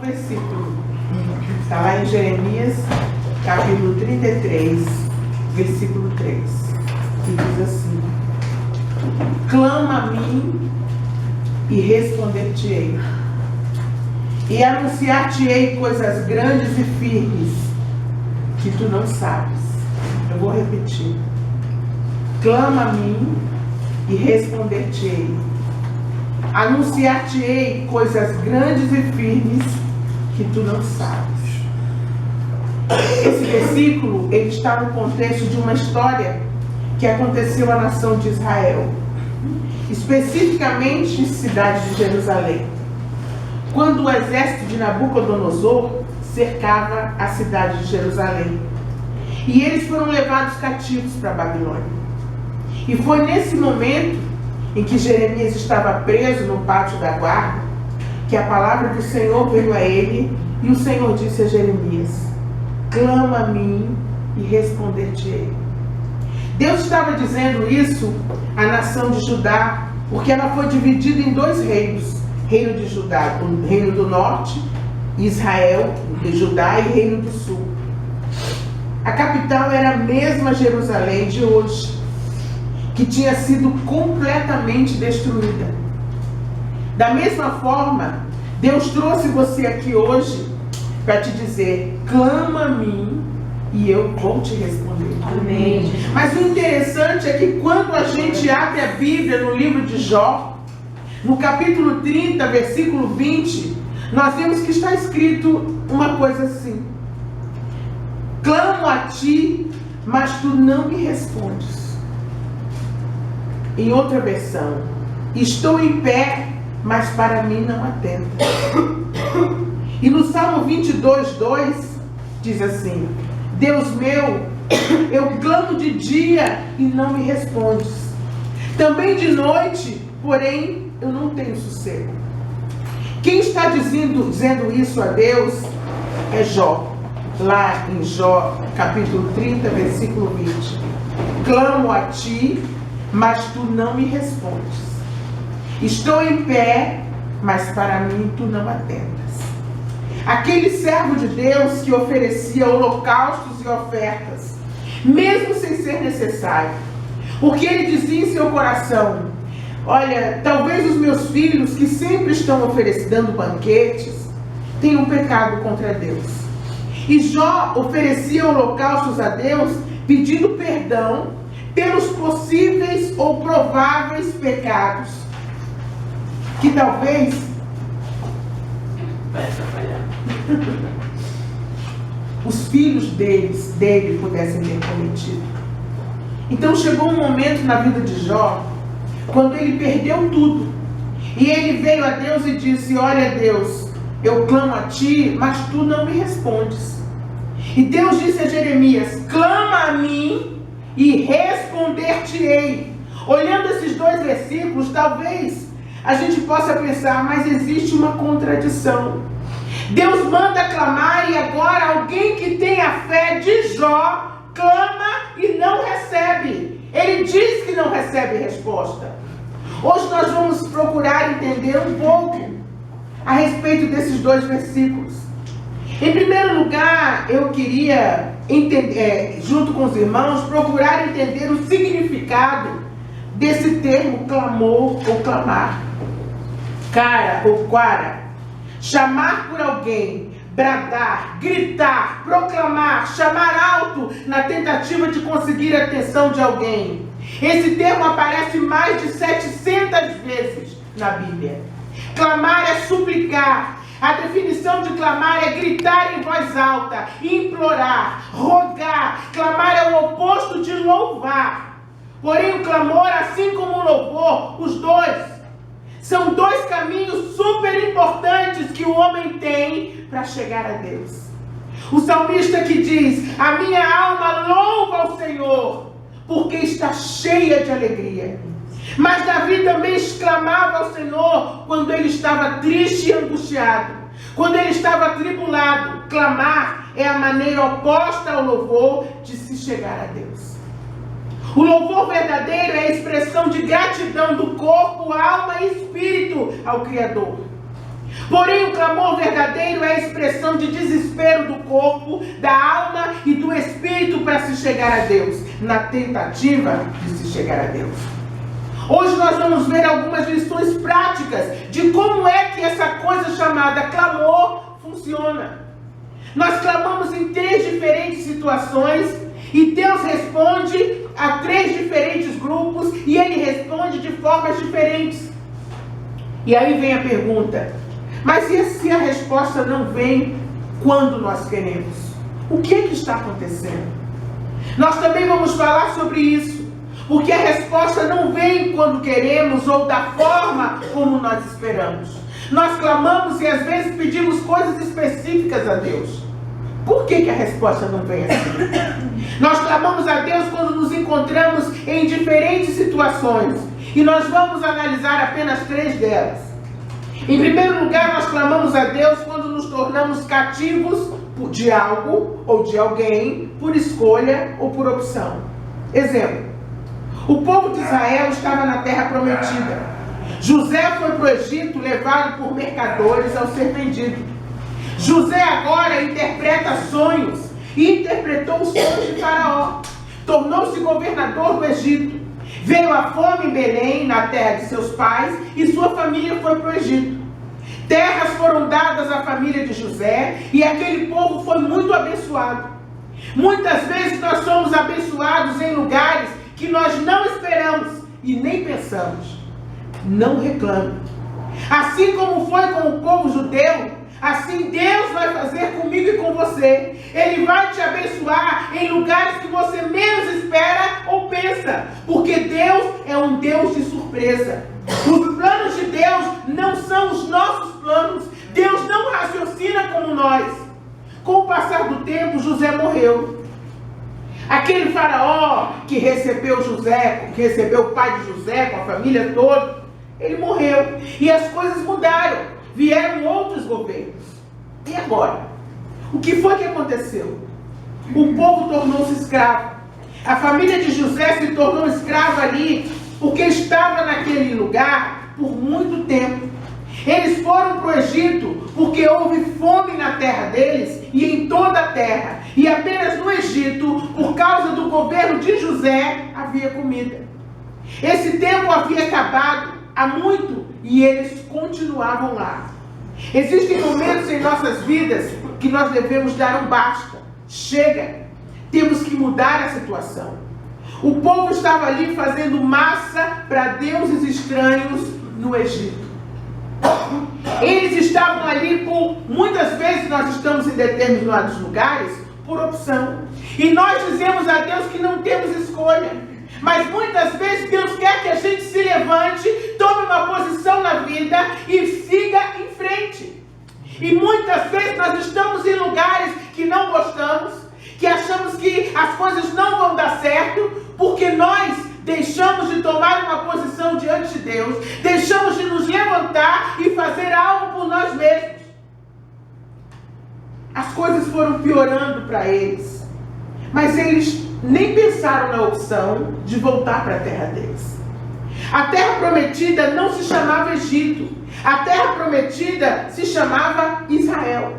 versículo. Está lá em Jeremias, capítulo 33, versículo 3. Que diz assim: clama a mim e responder-te-ei, e anunciar-te-ei coisas grandes e firmes que tu não sabes. Eu vou repetir. Clama a mim e responder-te-ei, anunciar-te-ei coisas grandes e firmes que tu não sabes. Esse versículo, ele está no contexto de uma história que aconteceu à nação de Israel, especificamente na cidade de Jerusalém, quando o exército de Nabucodonosor cercava a cidade de Jerusalém. E eles foram levados cativos para a Babilônia. E foi nesse momento em que Jeremias estava preso no pátio da guarda, que a palavra do Senhor veio a ele, e o Senhor disse a Jeremias: clama a mim e responder-te-ei. Deus estava dizendo isso à nação de Judá, porque ela foi dividida em dois reinos: reino de Judá, o reino do norte, Israel, de Judá, e reino do sul. A capital era a mesma Jerusalém de hoje, que tinha sido completamente destruída. Da mesma forma, Deus trouxe você aqui hoje para te dizer: clama a mim e eu vou te responder. Amém. Mas o interessante é que quando a gente abre a Bíblia no livro de Jó, no capítulo 30, versículo 20, nós vemos que está escrito uma coisa assim: clamo a ti, mas tu não me respondes. Em outra versão: estou em pé, mas para mim não atenta. E no Salmo 22:2 diz assim: Deus meu, eu clamo de dia e não me respondes. Também de noite, porém, eu não tenho sossego. Quem está dizendo isso a Deus é Jó. Lá em Jó, capítulo 30, versículo 20. Clamo a ti, mas tu não me respondes. Estou em pé, mas para mim tu não atentas. Aquele servo de Deus que oferecia holocaustos e ofertas, mesmo sem ser necessário, porque ele dizia em seu coração: olha, talvez os meus filhos, que sempre estão dando banquetes, tenham pecado contra Deus. E Jó oferecia holocaustos a Deus, pedindo perdão pelos possíveis ou prováveis pecados que talvez os filhos dele pudessem ter cometido. Então chegou um momento na vida de Jó, quando ele perdeu tudo, e ele veio a Deus e disse: olha, Deus, eu clamo a ti, mas tu não me respondes. E Deus disse a Jeremias: clama a mim e responder-te-ei. Olhando esses dois versículos, talvez a gente possa pensar: mas existe uma contradição. Deus manda clamar, e agora alguém que tem a fé de Jó clama e não recebe. Ele diz que não recebe resposta. Hoje nós vamos procurar entender um pouco a respeito desses dois versículos. Em primeiro lugar, eu queria entender, junto com os irmãos, procurar entender o significado desse termo clamor ou clamar. Cara ou quara. Chamar por alguém, bradar, gritar, proclamar, chamar alto na tentativa de conseguir a atenção de alguém. Esse termo aparece mais de 700 vezes na Bíblia. Clamar é suplicar. A definição de clamar é gritar em voz alta, implorar, rogar. Clamar é o oposto de louvar. Porém, o clamor, assim como o louvor, os dois são dois caminhos super importantes que o homem tem para chegar a Deus. O salmista que diz: a minha alma louva ao Senhor, porque está cheia de alegria. Mas Davi também exclamava ao Senhor quando ele estava triste e angustiado, quando ele estava atribulado. Clamar é a maneira oposta ao louvor de se chegar a Deus. O louvor verdadeiro é a expressão de gratidão do corpo, alma e espírito ao Criador. Porém, o clamor verdadeiro é a expressão de desespero do corpo, da alma e do espírito para se chegar a Deus, na tentativa de se chegar a Deus. Hoje nós vamos ver algumas lições práticas de como é que essa coisa chamada clamor funciona. Nós clamamos em 3 diferentes situações e Deus responde a 3 diferentes grupos e Ele responde de formas diferentes. E aí vem a pergunta: mas e se a resposta não vem quando nós queremos? O que é que está acontecendo? Nós também vamos falar sobre isso, porque a resposta não vem quando queremos ou da forma como nós esperamos. Nós clamamos e às vezes pedimos coisas específicas a Deus. Por que a resposta não vem assim? Nós clamamos a Deus quando nos encontramos em diferentes situações, e nós vamos analisar apenas 3 delas. Em primeiro lugar, nós clamamos a Deus quando nos tornamos cativos de algo ou de alguém, por escolha ou por opção. Exemplo: o povo de Israel estava na terra prometida. José foi para o Egito levado por mercadores ao ser vendido. José agora interpreta sonhos e interpretou os sonhos de Faraó. Tornou-se governador do Egito. Veio a fome em Belém, na terra de seus pais, e sua família foi para o Egito. Terras foram dadas à família de José e aquele povo foi muito abençoado. Muitas vezes nós somos abençoados em lugares que nós não esperamos e nem pensamos. Não reclame. Assim como foi com o povo judeu, assim Deus vai fazer comigo e com você. Ele vai te abençoar em lugares que você menos espera ou pensa, porque Deus é um Deus de surpresa. Os planos de Deus não são os nossos planos. Deus não raciocina como nós. Com o passar do tempo, José morreu. Aquele faraó que recebeu José, que recebeu o pai de José com a família toda, ele morreu. E as coisas mudaram. Vieram outros governos. E agora? O que foi que aconteceu? O povo tornou-se escravo. A família de José se tornou escrava ali, porque estava naquele lugar por muito tempo. Eles foram para o Egito porque houve fome na terra deles e em toda a terra. E apenas no Egito, por causa do governo de José, havia comida. Esse tempo havia acabado há muito e eles continuavam lá. Existem momentos em nossas vidas que nós devemos dar um basta. Chega. Temos que mudar a situação. O povo estava ali fazendo massa para deuses estranhos no Egito. Eles estavam ali por... Muitas vezes nós estamos em determinados lugares por opção. E nós dizemos a Deus que não temos escolha. Mas muitas vezes Deus quer que a gente se levante, tome uma posição na vida e siga em frente. E muitas vezes nós estamos em lugares que não gostamos, que achamos que as coisas não vão dar certo, porque nós deixamos de tomar uma posição diante de Deus, deixamos de nos levantar e fazer algo por nós mesmos. As coisas foram piorando para eles, mas eles nem pensaram na opção de voltar para a terra deles. A terra prometida não se chamava Egito, a terra prometida se chamava Israel.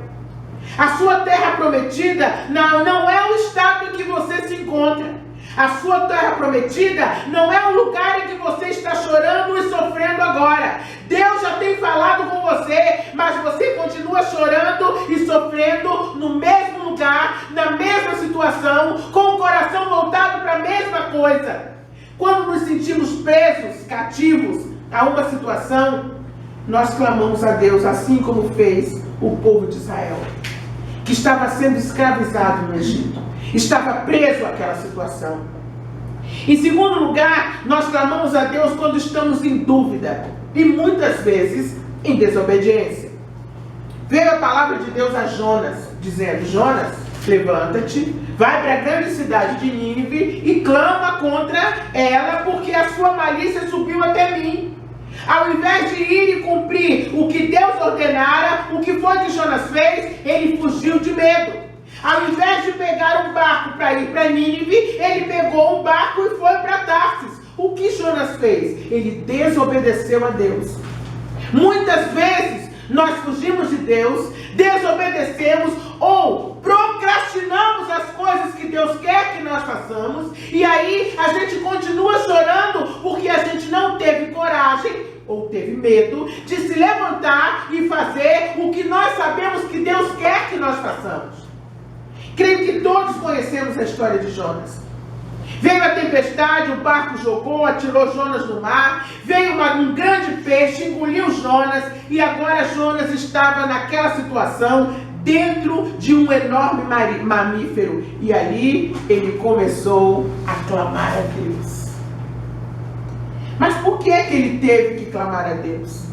A sua terra prometida não é o estado em que você se encontra. A sua terra prometida não é o lugar em que você está chorando e sofrendo agora. Deus já tem falado com você, mas você continua chorando e sofrendo no mesmo lugar, na mesma situação, com o coração voltado para a mesma coisa. Quando nos sentimos presos, cativos a uma situação, nós clamamos a Deus, assim como fez o povo de Israel, que estava sendo escravizado no Egito, estava preso àquela situação. Em segundo lugar, nós clamamos a Deus quando estamos em dúvida e muitas vezes em desobediência. Veio a palavra de Deus a Jonas, dizendo: Jonas, levanta-te, vai para a grande cidade de Nínive e clama contra ela, porque a sua malícia subiu até mim. Ao invés de ir e cumprir o que Deus ordenara, o que foi que Jonas fez? Ele fugiu de medo. Ao invés de pegar um barco para ir para Nínive, ele pegou um barco e foi para Tarsis. O que Jonas fez? Ele desobedeceu a Deus. Muitas vezes nós fugimos de Deus, desobedecemos ou procrastinamos as coisas que Deus quer que nós façamos, e aí a gente continua chorando porque a gente não teve coragem ou teve medo de se levantar e fazer o que nós sabemos que Deus quer que nós façamos. Creio que todos conhecemos a história de Jonas. Veio a tempestade, o barco jogou, atirou Jonas no mar, veio um grande peixe, engoliu Jonas, e agora Jonas estava naquela situação, dentro de um enorme mamífero, e ali ele começou a clamar a Deus. Mas por que ele teve que clamar a Deus?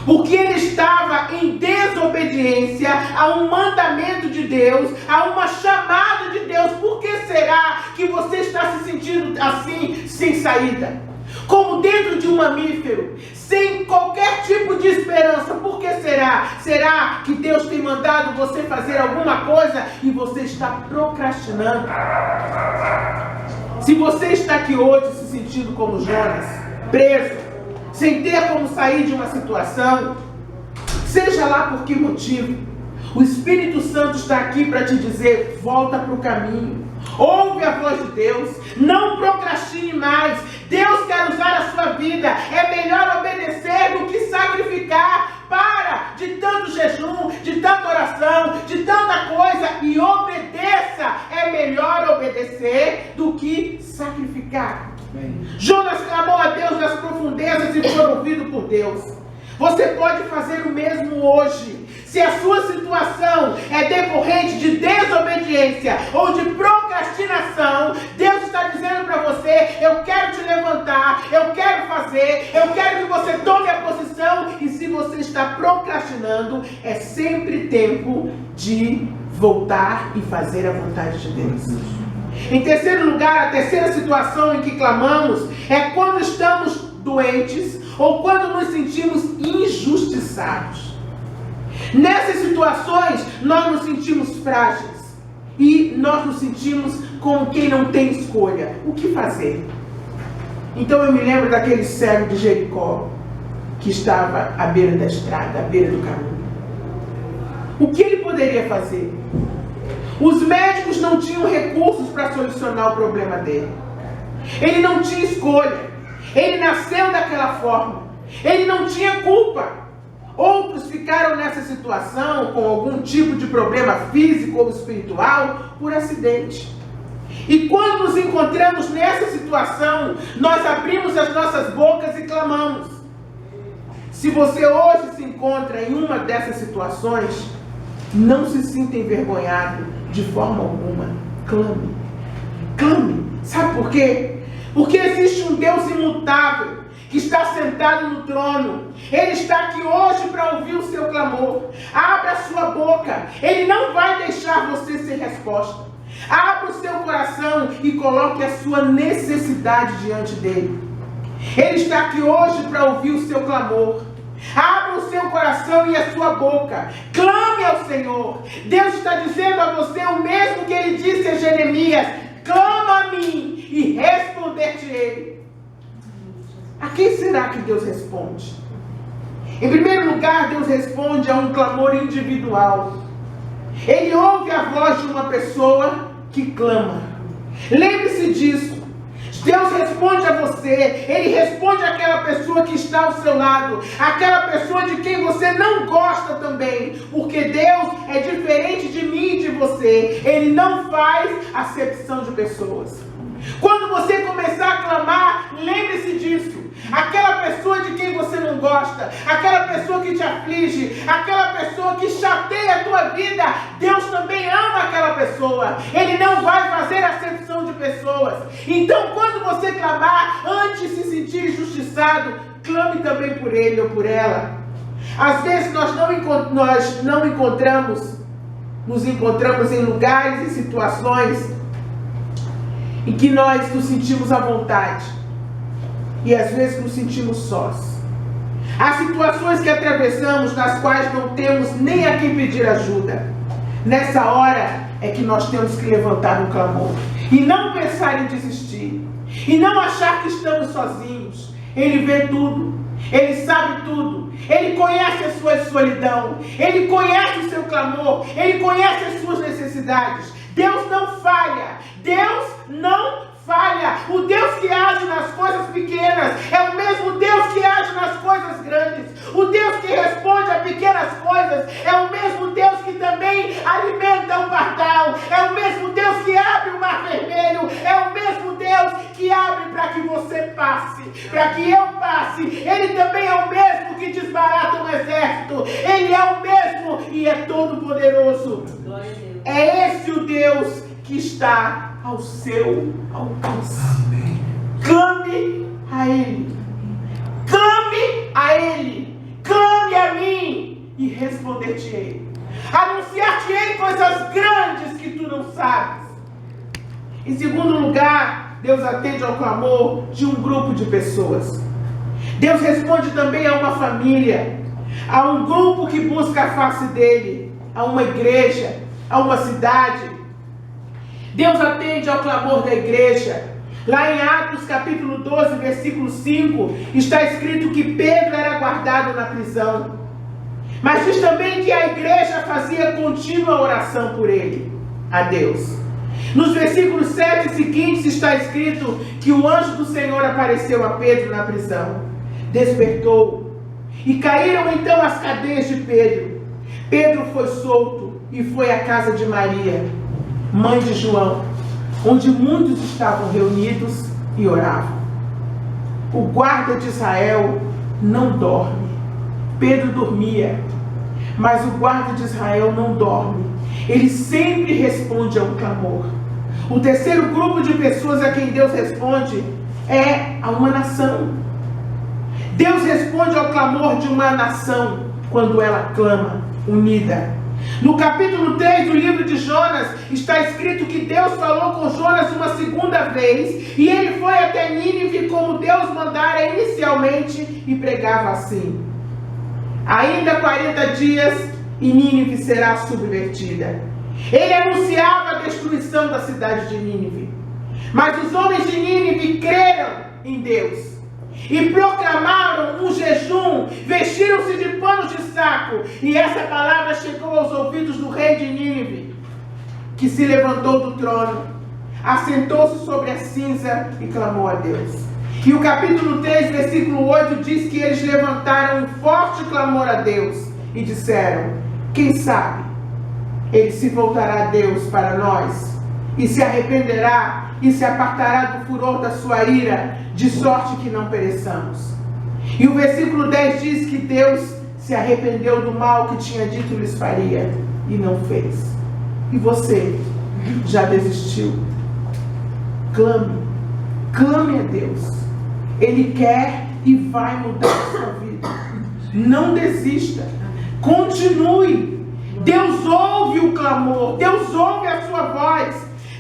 Porque ele estava em desobediência a um mandamento de Deus, a uma chamada de Deus. Por que será que você está se sentindo assim, sem saída? Como dentro de um mamífero, sem qualquer tipo de esperança. Por que será? Será que Deus tem mandado você fazer alguma coisa e você está procrastinando? Se você está aqui hoje se sentindo como Jonas, preso, sem ter como sair de uma situação, seja lá por que motivo, o Espírito Santo está aqui para te dizer: volta para o caminho, ouve a voz de Deus, não procrastine mais. Deus quer usar a sua vida, é melhor obedecer do que sacrificar. Para de tanto jejum, de tanta oração, de tanta coisa, e obedeça. É melhor obedecer do que sacrificar. Jonas clamou a Deus nas profundezas e foi ouvido por Deus. Você pode fazer o mesmo hoje. Se a sua situação é decorrente de desobediência ou de procrastinação, Deus está dizendo para você: eu quero te levantar, eu quero fazer, eu quero que você tome a posição. E se você está procrastinando, é sempre tempo de voltar e fazer a vontade de Deus. Em terceiro lugar, a terceira situação em que clamamos é quando estamos doentes ou quando nos sentimos injustiçados. Nessas situações, nós nos sentimos frágeis e nós nos sentimos como quem não tem escolha. O que fazer? Então eu me lembro daquele cego de Jericó que estava à beira da estrada, à beira do caminho. O que ele poderia fazer? Os médicos não tinham recursos para solucionar o problema dele. Ele não tinha escolha. Ele nasceu daquela forma. Ele não tinha culpa. Outros ficaram nessa situação com algum tipo de problema físico ou espiritual por acidente. E quando nos encontramos nessa situação, nós abrimos as nossas bocas e clamamos. Se você hoje se encontra em uma dessas situações, não se sinta envergonhado de forma alguma. Clame. Clame. Sabe por quê? Porque existe um Deus imutável que está sentado no trono. Ele está aqui hoje para ouvir o seu clamor. Abra a sua boca. Ele não vai deixar você sem resposta. Abra o seu coração e coloque a sua necessidade diante dele. Ele está aqui hoje para ouvir o seu clamor. Abra o seu coração e a sua boca. Clame ao Senhor. Deus está dizendo a você o mesmo que ele disse a Jeremias: clama a mim e responder-te-ei. A quem será que Deus responde? Em primeiro lugar, Deus responde a um clamor individual. Ele ouve a voz de uma pessoa que clama. Lembre-se disso. Deus responde a você. Ele responde àquela pessoa que está ao seu lado, aquela pessoa de quem você não gosta também, porque Deus é diferente de mim e de você. Ele não faz acepção de pessoas. Quando você começar a clamar, lembre-se disso. Aquela pessoa de quem você não gosta, aquela pessoa que te aflige, aquela pessoa que chateia a tua vida, Deus também ama aquela pessoa. Ele não vai fazer acepção de pessoas. Então, quando você clamar, antes de se sentir injustiçado, clame também por ele ou por ela. Às vezes nós não nos encontramos em lugares e situações em que nós nos sentimos à vontade. E às vezes nos sentimos sós. Há situações que atravessamos nas quais não temos nem a quem pedir ajuda. Nessa hora é que nós temos que levantar um clamor. E não pensar em desistir. E não achar que estamos sozinhos. Ele vê tudo. Ele sabe tudo. Ele conhece a sua solidão. Ele conhece o seu clamor. Ele conhece as suas necessidades. Deus não falha. Deus não falha. O Deus que age nas coisas pequenas é o mesmo Deus que age nas coisas grandes. O Deus que responde a pequenas coisas é o mesmo Deus que também alimenta o pardal. É o mesmo Deus que abre o mar vermelho. É o mesmo Deus que abre para que você passe, para que eu passe. Ele também é o mesmo que desbarata um exército. Ele é o mesmo e é todo poderoso. É esse o Deus que está ao seu alcance. Amém. Clame a Ele. Clame a Ele. Clame a mim e responder-te-ei. Anunciar-te-ei coisas grandes que tu não sabes. Em segundo lugar, Deus atende ao clamor de um grupo de pessoas. Deus responde também a uma família, a um grupo que busca a face dele, a uma igreja, a uma cidade. Deus atende ao clamor da igreja. Lá em Atos capítulo 12, versículo 5, está escrito que Pedro era guardado na prisão. Mas diz também que a igreja fazia contínua oração por ele, a Deus. Nos versículos 7 seguintes está escrito que o anjo do Senhor apareceu a Pedro na prisão, despertou, e caíram então as cadeias de Pedro. Pedro foi solto e foi à casa de Maria, mãe de João, onde muitos estavam reunidos e oravam. O guarda de Israel não dorme. Pedro dormia, mas o guarda de Israel não dorme. Ele sempre responde ao clamor. O terceiro grupo de pessoas a quem Deus responde é a uma nação. Deus responde ao clamor de uma nação quando ela clama, unida. No capítulo 3 do livro de Jonas, está escrito que Deus falou com Jonas uma segunda vez, e ele foi até Nínive como Deus mandara inicialmente, e pregava assim: ainda 40 dias e Nínive será subvertida. Ele anunciava a destruição da cidade de Nínive. Mas os homens de Nínive creram em Deus e proclamaram um jejum, vestiram-se de panos de saco, e essa palavra chegou aos ouvidos do rei de Nínive, que se levantou do trono, assentou-se sobre a cinza e clamou a Deus. E o capítulo 3, versículo 8 diz que eles levantaram um forte clamor a Deus e disseram: quem sabe ele se voltará a Deus para nós e se arrependerá e se apartará do furor da sua ira, de sorte que não pereçamos. E o versículo 10 diz que Deus se arrependeu do mal que tinha dito lhes faria e não fez. E você já desistiu? Clame, clame a Deus. Ele quer e vai mudar a sua vida. Não desista, continue. Deus ouve o clamor, Deus ouve a sua voz.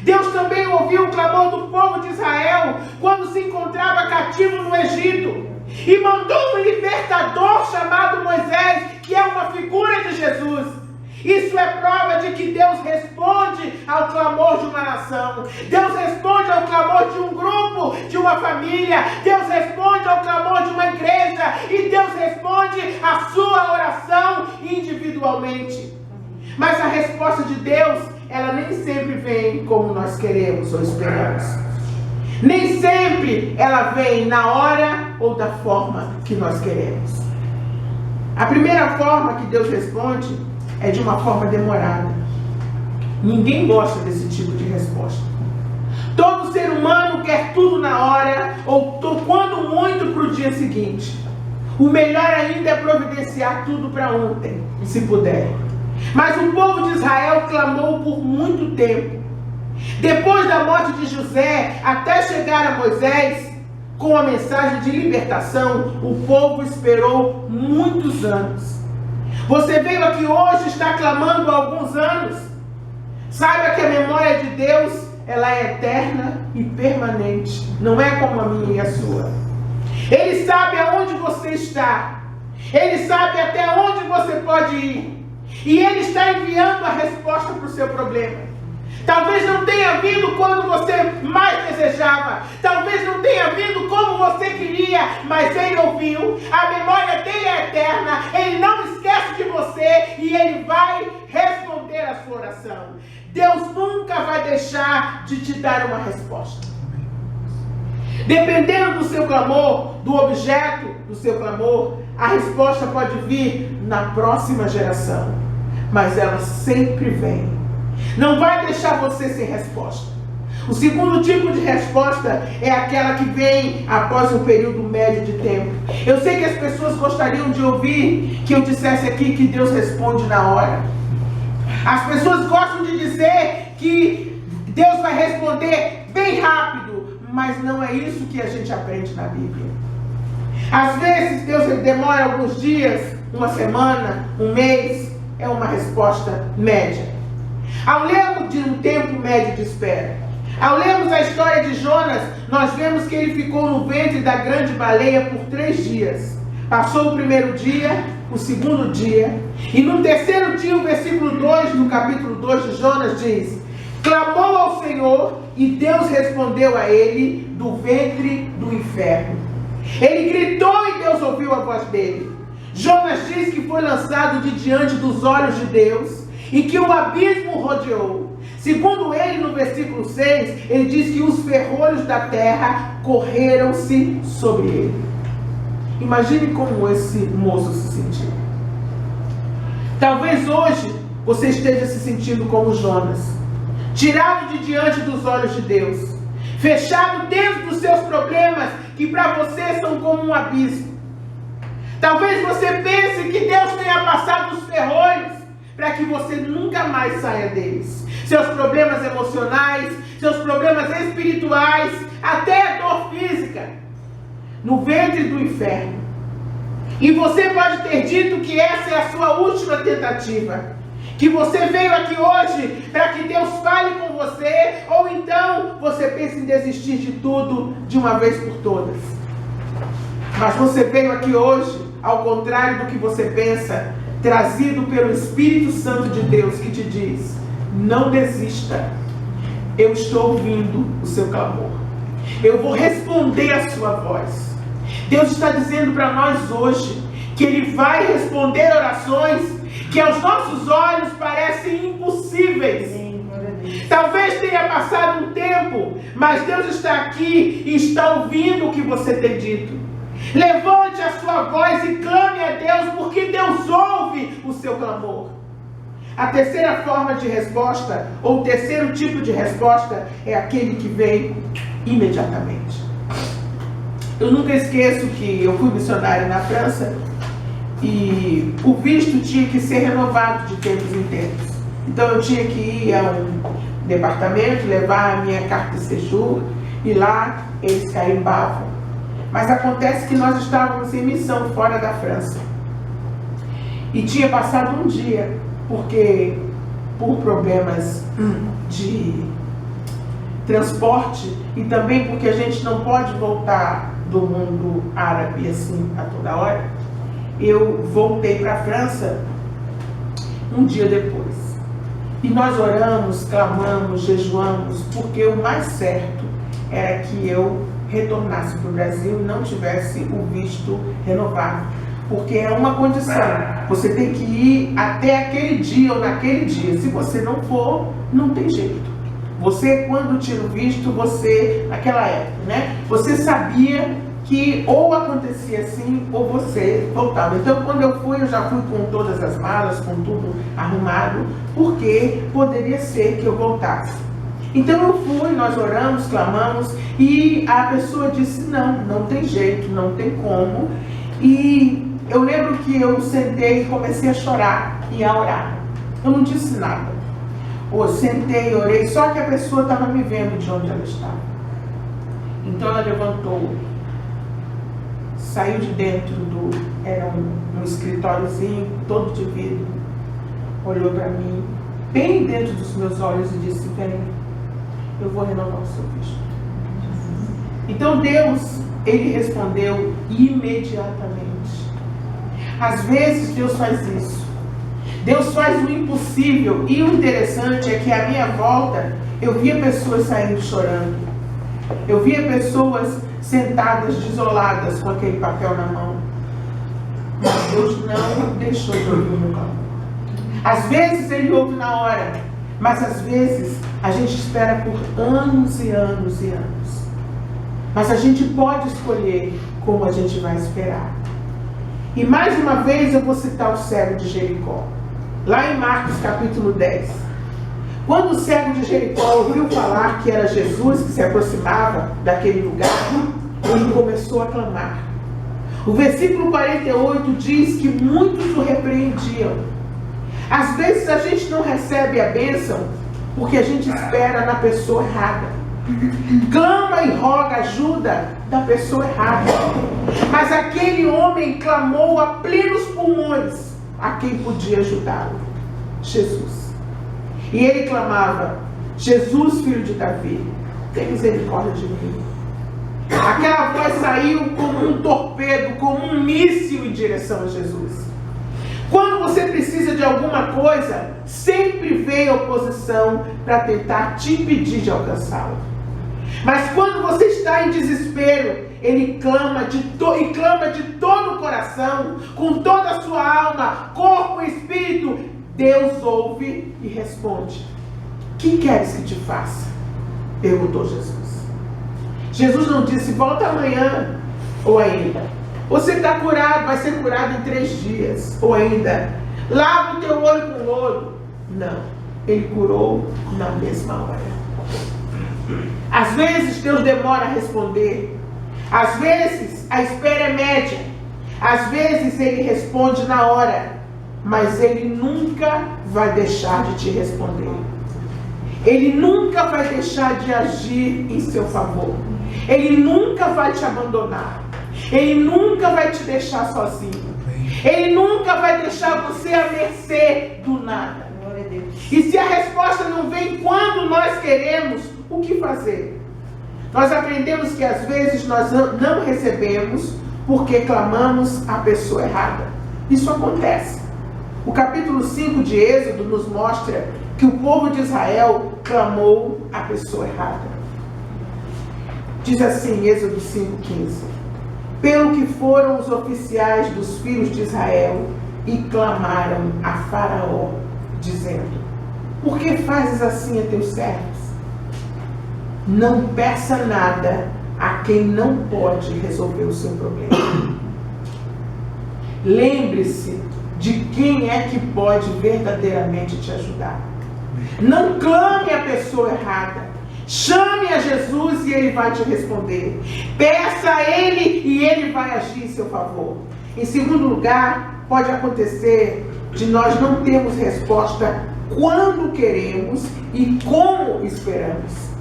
Deus também ouviu o clamor do povo de Israel quando se encontrava cativo no Egito, e mandou um libertador chamado Moisés, que é uma figura de Jesus. Isso é prova de que Deus responde ao clamor de uma nação. Deus responde ao clamor de um grupo, de uma família. Deus responde ao clamor de uma igreja. E Deus responde à sua oração individualmente. Mas a resposta de Deus, ela nem sempre vem como nós queremos ou esperamos. Nem sempre ela vem na hora ou da forma que nós queremos. A primeira forma que Deus responde é de uma forma demorada. Ninguém gosta desse tipo de resposta. Todo ser humano quer tudo na hora, ou quando muito para o dia seguinte. O melhor ainda é providenciar tudo para ontem, se puder. Mas o povo de Israel clamou por muito tempo. Depois da morte de José, até chegar a Moisés, com a mensagem de libertação, o povo esperou muitos anos. Você veio aqui hoje e está clamando há alguns anos. Saiba que a memória de Deus, ela é eterna e permanente. Não é como a minha e a sua. Ele sabe aonde você está. Ele sabe até onde você pode ir. E Ele está enviando a resposta para o seu problema. Talvez não tenha vindo quando você mais desejava. Talvez não tenha vindo como você queria. Mas Ele ouviu. A memória dele é eterna, Ele não esquece de você e Ele vai responder a sua oração. Deus nunca vai deixar de te dar uma resposta. Dependendo do seu clamor, do objeto do seu clamor, a resposta pode vir na próxima geração, mas ela sempre vem. Não vai deixar você sem resposta. O segundo tipo de resposta é aquela que vem após um período médio de tempo. Eu sei que as pessoas gostariam de ouvir que eu dissesse aqui que Deus responde na hora. As pessoas gostam de dizer que Deus vai responder bem rápido, mas não é isso que a gente aprende na Bíblia. Às vezes Deus demora alguns dias, uma semana, um mês, é uma resposta média. Ao lermos de um tempo médio de espera, ao lermos a história de Jonas, nós vemos que ele ficou no ventre da grande baleia por 3 dias. Passou o primeiro dia, o segundo dia, e no terceiro dia, o versículo 2 do capítulo 2 de Jonas diz: clamou ao Senhor e Deus respondeu a ele do ventre do inferno. Ele gritou e Deus ouviu a voz dele. Jonas diz que foi lançado de diante dos olhos de Deus e que o abismo rodeou. Segundo ele, no versículo 6, ele diz que os ferrolhos da terra correram-se sobre ele. Imagine como esse moço se sentiu. Talvez hoje você esteja se sentindo como Jonas, tirado de diante dos olhos de Deus, fechado dentro dos seus problemas, que para você são como um abismo. Talvez você pense que Deus tenha passado os ferrolhos para que você nunca mais saia deles. Seus problemas emocionais, seus problemas espirituais, até a dor física, no ventre do inferno. E você pode ter dito que essa é a sua última tentativa, que você veio aqui hoje para que Deus fale com você, ou então você pensa em desistir de tudo de uma vez por todas. Mas você veio aqui hoje, ao contrário do que você pensa, trazido pelo Espírito Santo de Deus, que te diz: não desista, eu estou ouvindo o seu clamor, eu vou responder a sua voz. Deus está dizendo para nós hoje que Ele vai responder orações que aos nossos olhos parecem impossíveis. Talvez tenha passado um tempo, mas Deus está aqui e está ouvindo o que você tem dito. Levante a sua voz e clame a Deus, porque Deus ouve o seu clamor. A terceira forma de resposta, ou o terceiro tipo de resposta, é aquele que vem imediatamente. Eu nunca esqueço que eu fui missionário na França e o visto tinha que ser renovado de tempos em tempos. Então eu tinha que ir a um departamento, levar a minha carta de séjour e lá eles carimbavam. Mas acontece que nós estávamos em missão fora da França. E tinha passado um dia, porque por problemas de transporte e também porque a gente não pode voltar do mundo árabe assim a toda hora, eu voltei para a França um dia depois. E nós oramos, clamamos, jejuamos, porque o mais certo era que eu retornasse para o Brasil e não tivesse o visto renovado. Porque é uma condição, você tem que ir até aquele dia ou naquele dia. Se você não for, não tem jeito. Você, quando tira o visto, você, naquela época, né? Você sabia que ou acontecia assim, ou você voltava. Então, quando eu fui, eu já fui com todas as malas, com tudo arrumado, porque poderia ser que eu voltasse. Então eu fui, nós oramos, clamamos, e a pessoa disse: não tem jeito, não tem como. E eu lembro que eu sentei e comecei a chorar e a orar. Eu não disse nada. Eu sentei, orei, só que a pessoa estava me vendo de onde ela estava. Então ela levantou, saiu de dentro era um escritóriozinho, todo de vidro, olhou para mim, bem dentro dos meus olhos e disse: vem, eu vou renovar o seu visto. Então Deus, Ele respondeu imediatamente. Às vezes Deus faz isso. Deus faz o impossível. E o interessante é que à minha volta eu via pessoas saindo chorando. Eu via pessoas sentadas, desoladas, com aquele papel na mão. mas Deus não deixou de ouvir o meu clamor. Às vezes Ele ouve na hora, mas às vezes a gente espera por anos e anos e anos. Mas a gente pode escolher como a gente vai esperar. E mais uma vez eu vou citar o cego de Jericó. Lá em Marcos capítulo 10. Quando o cego de Jericó ouviu falar que era Jesus que se aproximava daquele lugar, ele começou a clamar. O versículo 48 diz que muitos o repreendiam. Às vezes a gente não recebe a bênção porque a gente espera na pessoa errada. Clama e roga ajuda da pessoa errada. Mas aquele homem clamou a plenos pulmões a quem podia ajudá-lo: Jesus. E ele clamava: Jesus, filho de Davi, tem misericórdia de mim. Aquela voz saiu como um torpedo, como um míssil em direção a Jesus. Quando você precisa de alguma coisa, sempre vem oposição para tentar te impedir de alcançá-la. Mas quando você está em desespero, ele clama de todo o coração, com toda a sua alma, corpo e espírito. Deus ouve e responde: que queres que te faça? Perguntou Jesus. Jesus não disse: volta amanhã, ou ainda, você está curado, vai ser curado em 3 dias, ou ainda, lava o teu olho com lodo. Não, ele curou na mesma hora. Às vezes Deus demora a responder, às vezes a espera é média, às vezes Ele responde na hora, mas Ele nunca vai deixar de te responder. Ele nunca vai deixar de agir em seu favor. Ele nunca vai te abandonar. Ele nunca vai te deixar sozinho. Ele nunca vai deixar você à mercê do nada. E se a resposta não vem quando nós queremos, o que fazer? Nós aprendemos que às vezes nós não recebemos porque clamamos a pessoa errada. Isso acontece. O capítulo 5 de Êxodo nos mostra que o povo de Israel clamou a pessoa errada. Diz assim, Êxodo 5,15: pelo que foram os oficiais dos filhos de Israel e clamaram a Faraó, dizendo: por que fazes assim a teus servos? Não peça nada a quem não pode resolver o seu problema. Lembre-se de quem é que pode verdadeiramente te ajudar. Não clame a pessoa errada. Chame a Jesus e Ele vai te responder. Peça a Ele e Ele vai agir em seu favor. Em segundo lugar, pode acontecer de nós não termos resposta quando queremos e como esperamos.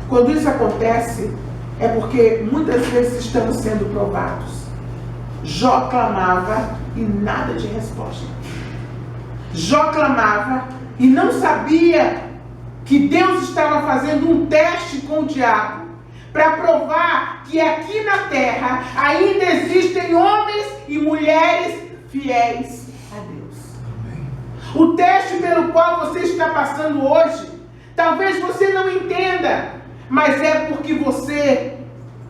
Quando isso acontece, é porque muitas vezes estamos sendo provados. Jó clamava e nada de resposta. Jó clamava e não sabia que Deus estava fazendo um teste com o diabo para provar que aqui na terra ainda existem homens e mulheres fiéis a Deus. Amém. O teste pelo qual você está passando hoje, talvez você não entenda, mas é porque você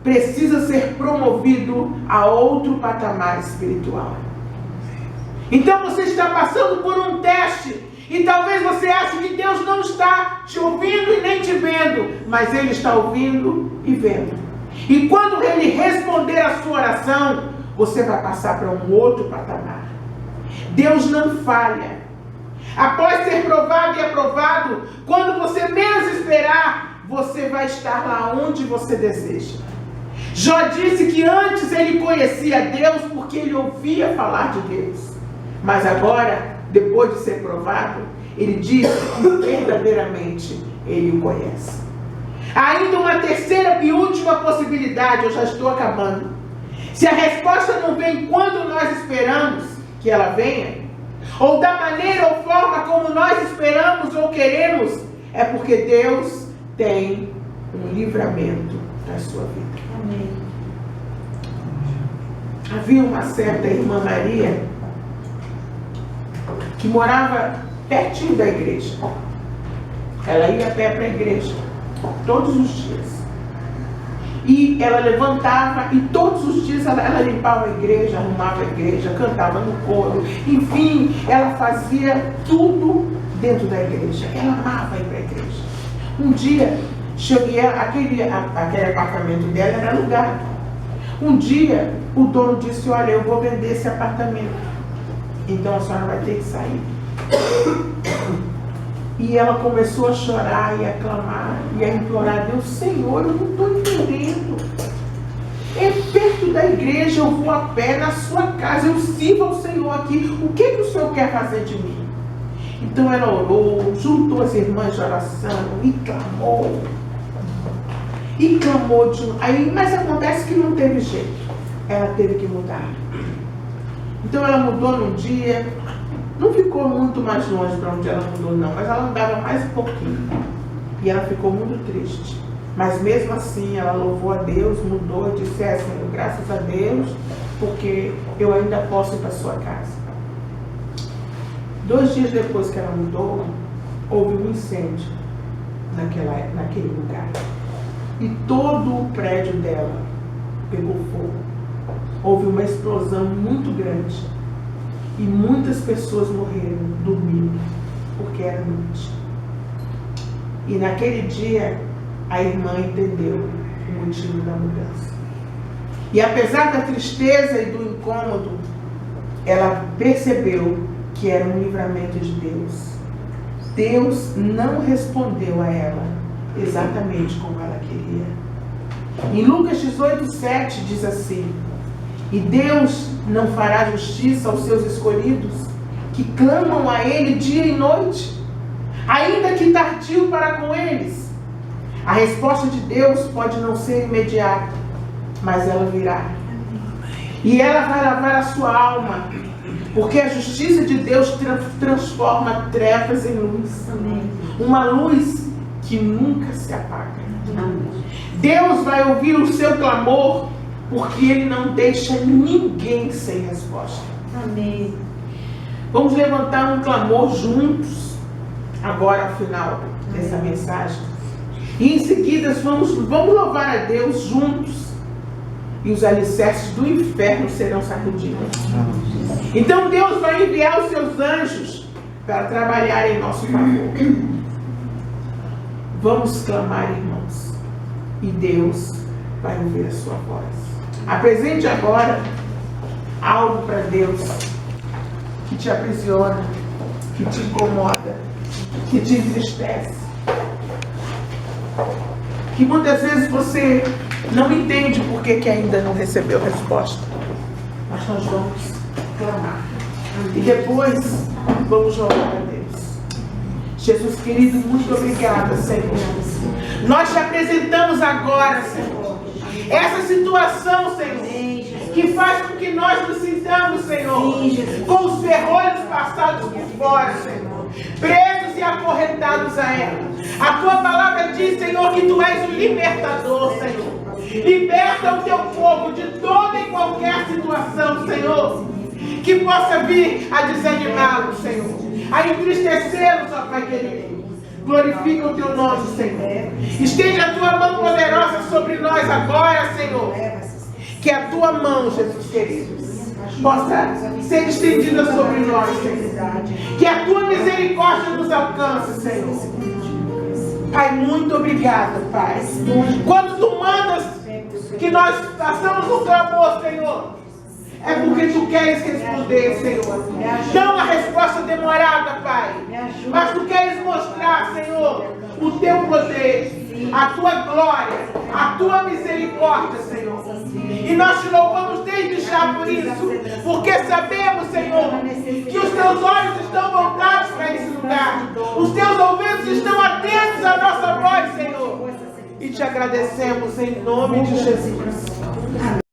precisa ser promovido a outro patamar espiritual. Então você está passando por um teste e talvez você ache que Deus não está te ouvindo e nem te vendo, mas Ele está ouvindo e vendo. E quando Ele responder a sua oração, você vai passar para um outro patamar. Deus não falha. Após ser provado e aprovado, quando você menos esperar, você vai estar lá onde você deseja. Jó disse que antes ele conhecia Deus porque ele ouvia falar de Deus. Mas agora, depois de ser provado, ele diz que verdadeiramente ele o conhece. Ainda uma terceira e última possibilidade, eu já estou acabando. Se a resposta não vem quando nós esperamos que ela venha, ou da maneira ou forma como nós esperamos ou queremos, é porque Deus tem um livramento da sua vida. Amém. Havia uma certa irmã Maria que morava pertinho da igreja. Ela ia a pé para a igreja todos os dias. E ela levantava e todos os dias ela limpava a igreja, arrumava a igreja, cantava no coro. Enfim, ela fazia tudo dentro da igreja. Ela amava ir para a igreja. Um dia, aquele apartamento dela era alugado. Um dia, o dono disse, olha, eu vou vender esse apartamento. Então a senhora vai ter que sair. E ela começou a chorar e a clamar e a implorar a Deus, Senhor, eu não estou entendendo. É perto da igreja, eu vou a pé na sua casa, eu sirvo ao Senhor aqui. O que o Senhor quer fazer de mim? Então ela orou, juntou as irmãs de oração e clamou. Mas acontece que não teve jeito. Ela teve que mudar. Então ela mudou num dia. Não ficou muito mais longe para onde ela mudou, não, mas ela andava mais um pouquinho. E ela ficou muito triste. Mas mesmo assim, ela louvou a Deus, mudou e disse, Senhor, graças a Deus, porque eu ainda posso ir para a sua casa. 2 dias depois que ela mudou, houve um incêndio naquele lugar. E todo o prédio dela pegou fogo. Houve uma explosão muito grande. E muitas pessoas morreram dormindo, porque era noite. E naquele dia, a irmã entendeu o motivo da mudança. E apesar da tristeza e do incômodo, ela percebeu que era um livramento de Deus. Deus não respondeu a ela exatamente como ela queria. Em Lucas 18:7 diz assim, e Deus não fará justiça aos seus escolhidos, que clamam a Ele dia e noite, ainda que tardio para com eles. A resposta de Deus pode não ser imediata, mas ela virá. E ela vai lavar a sua alma, porque a justiça de Deus transforma trevas em luz. Uma luz que nunca se apaga. Deus vai ouvir o seu clamor, porque Ele não deixa ninguém sem resposta. Amém. Vamos levantar um clamor juntos, agora ao final dessa mensagem. E em seguida vamos louvar a Deus juntos. E os alicerces do inferno serão sacudidos. Então Deus vai enviar os seus anjos para trabalhar em nosso favor. Vamos clamar, irmãos. E Deus vai ouvir a sua voz. Apresente agora algo para Deus que te aprisiona, que te incomoda, que te entristece, que muitas vezes você não entende por que ainda não recebeu resposta. Mas nós vamos clamar. E depois vamos orar a Deus. Jesus querido, muito obrigada, Senhor. Nós te apresentamos agora, Senhor, essa situação, Senhor, que faz com que nós nos sintamos, Senhor, com os ferrolhos passados por fora, Senhor, presos e acorrentados a ela. A tua palavra diz, Senhor, que tu és o libertador, Senhor. Liberta o teu povo de toda e qualquer situação, Senhor, que possa vir a desanimá-lo, Senhor, a entristecê-los, ó Pai querido. Glorifica o teu nome, Senhor. Estende a tua mão poderosa sobre nós agora, Senhor. Que a tua mão, Jesus querido, possa ser estendida sobre nós, Senhor. Que a tua misericórdia nos alcance, Senhor. Pai, muito obrigado, Pai. Quando tu mandas que nós façamos um clamor, Senhor, é porque tu queres responder, Senhor. Não a resposta demorada, Pai, mas tu queres mostrar, Senhor, o teu poder, a tua glória, a tua misericórdia, Senhor. E nós te louvamos desde já por isso, porque sabemos, Senhor, que os teus olhos estão voltados para esse lugar, os teus ouvidos estão atentos à nossa voz, Senhor. E te agradecemos em nome de Jesus.